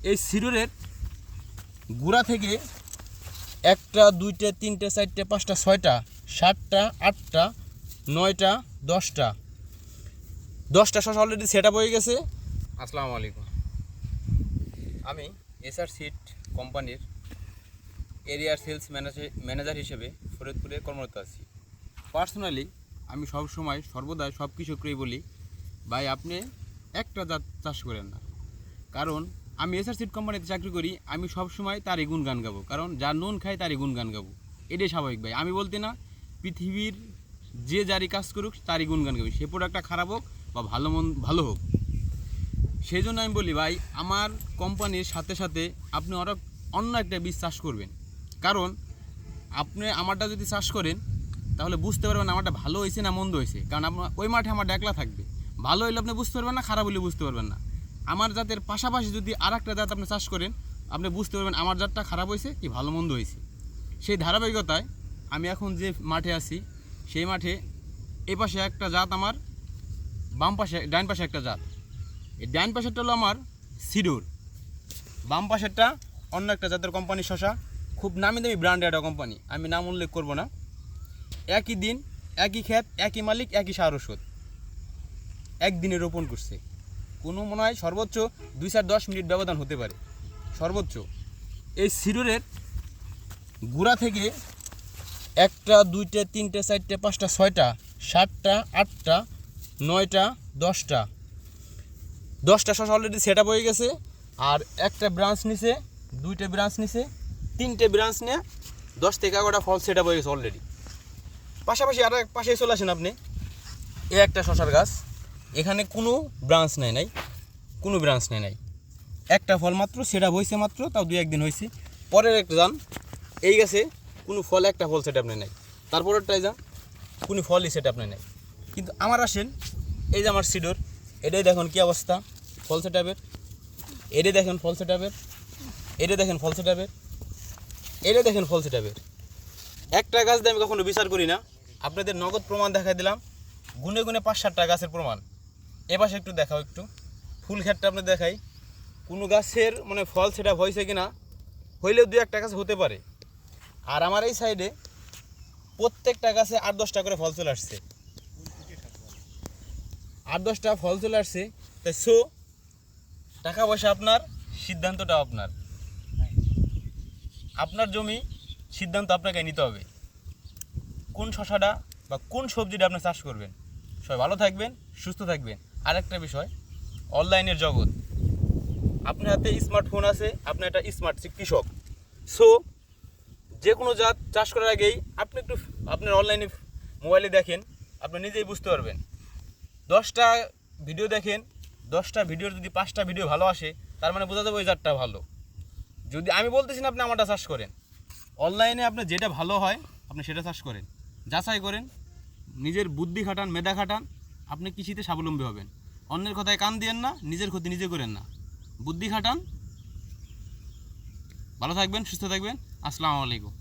এই সিডরের গুড়া থেকে একটা দুইটা তিনটে চারটে পাঁচটা ছয়টা সাতটা আটটা নয়টা দশটা শশা অলরেডি সেট আপ হয়ে গেছে। আসসালামু আলাইকুম। আমি এসআর সিড কোম্পানির এরিয়ার সেলস ম্যানেজার হিসেবে ফরিদপুরে কর্মরত আছি। পার্সোনালি আমি সবসময় সর্বদাই সব কৃষককেই বলি, ভাই আপনি একটা জাত চাষ করেন না, কারণ আমি এসআর সিড কোম্পানিতে চাকরি করি। আমি সবসময় তারই গুণগান গাবো, কারণ যার নুন খায় তারই গুণগান গাবো, এটাই স্বাভাবিক ভাই। আমি বলতে না, পৃথিবীর যে যারই কাজ করুক তারই গুণগান গাবি, সে প্রোডাক্টটা খারাপ হোক বা ভালো হোক। সেই জন্য আমি বলি ভাই, আমার কোম্পানির সাথে সাথে আপনি অন্য একটা বীজ চাষ করবেন, কারণ আপনি আমারটা যদি চাষ করেন তাহলে বুঝতে পারবেন আমারটা ভালো হয়েছে না মন্দ হয়েছে, কারণ আপনার ওই মাঠে আমার একলা থাকবে। ভালো হইলে আপনি বুঝতে পারবেন না, খারাপ হইলে বুঝতে পারবেন না। আমার জাতের পাশাপাশি যদি আর একটা জাত আপনি চাষ করেন, আপনি বুঝতে পারবেন আমার জাতটা খারাপ হয়েছে কি ভালো মন্দ হয়েছে। সেই ধারাবাহিকতায় আমি এখন যে মাঠে আছি, সেই মাঠে এই পাশে একটা জাত, আমার বাম পাশে ডাইন পাশে একটা জাত। এই ডাইন পাশেরটা হলো আমার সিডোর, বাম পাশেরটা অন্য একটা জাতের কোম্পানির শশা, খুব নামি দামি ব্র্যান্ডের একটা কোম্পানি, আমি নাম উল্লেখ করবো না। একই দিন, একই ক্ষেত, একই মালিক, একই সার ওষুধ, একদিনে রোপণ করছে। কোনো মনে হয় সর্বোচ্চ 2-10 মিনিট ব্যবধান হতে পারে সর্বোচ্চ। এই সিডোরের গুড়া থেকে একটা দুইটা তিনটে চারটে পাঁচটা ছয়টা সাতটা আটটা নয়টা দশটা শশা অলরেডি সেট আপ হয়ে গেছে। আর একটা ব্রাঞ্চ নিছে, দুইটা ব্রাঞ্চ নিছে, তিনটে ব্রাঞ্চ নিয়ে 10 থেকে 11টা ফল সেট আপ হয়ে গেছে অলরেডি। পাশাপাশি আর এক পাশে চলে আসেন আপনি, এ একটা শশার গাছ, এখানে কোনো ব্রাঞ্চ নাই, কোনো ব্রাঞ্চ নাই, একটা ফল মাত্র সেট আপ হয়েছে মাত্র, তাও 2-1 দিন হয়েছে। পরের একটা যান, এই গাছে কোনো ফল, একটা ফল সেট আপ নাই। তারপরেরটাই যান, কোনো ফলই সেট আপ নাই। কিন্তু আমার আসেন, এই যে আমার সিডোর, এটাই দেখুন কী অবস্থা ফল সেট আপের, এটাই দেখেন ফল সেট আপের, এটাই দেখেন ফল সেট আপের, এটাই দেখেন ফল সেট আপের। একটা গাছ দিয়ে আমি কখনো বিচার করি না, আপনাদের নগদ প্রমাণ দেখাই দিলাম, গুনে গুনে 5-7টা গাছের প্রমাণ। এপাশে একটু দেখাও, একটু ফুল ক্ষেতটা আপনি দেখাই, কোনো গাছের মানে ফল সেট আপ হয়েছে কিনা, হইলেও 2-1টা গাছ হতে পারে। আর আমার এই সাইডে প্রত্যেকটা গাছে 8-10টা করে ফল চলে আসছে, 8-10টা ফল চলে আসছে। তাই টাকা পয়সা আপনার, সিদ্ধান্তটা আপনার জমি, সিদ্ধান্ত আপনাকে নিতে হবে কোন শশাটা বা কোন সবজিটা আপনি চাষ করবেন। সবাই ভালো থাকবেন, সুস্থ থাকবেন। আরেকটা বিষয়, অনলাইনের জগৎ, আপনার হাতে স্মার্টফোন আছে, আপনি একটা স্মার্ট কৃষক। যে কোনো জাত চাষ করার আগেই আপনি একটু আপনার অনলাইনে মোবাইলে দেখেন, আপনি নিজেই বুঝতে পারবেন। 10টা ভিডিও দেখেন, 10টা ভিডিওর যদি 5টা ভিডিও ভালো আসে, তার মানে বোঝা যাবে ওই জাতটা ভালো। যদি আমি বলতেছি না আপনি আমারটা চাষ করেন, অনলাইনে আপনি যেটা ভালো হয় আপনি সেটা চাষ করেন, যাচাই করেন, নিজের বুদ্ধি খাটান, মেধা খাটান, আপনি কৃষিতে স্বাবলম্বী হবেন। অন্যের কথায় কান দিয়েন না, নিজের ক্ষতি নিজে করেন না, বুদ্ধি খাটান। ভালো থাকবেন, সুস্থ থাকবেন। আসসালামু আলাইকুম।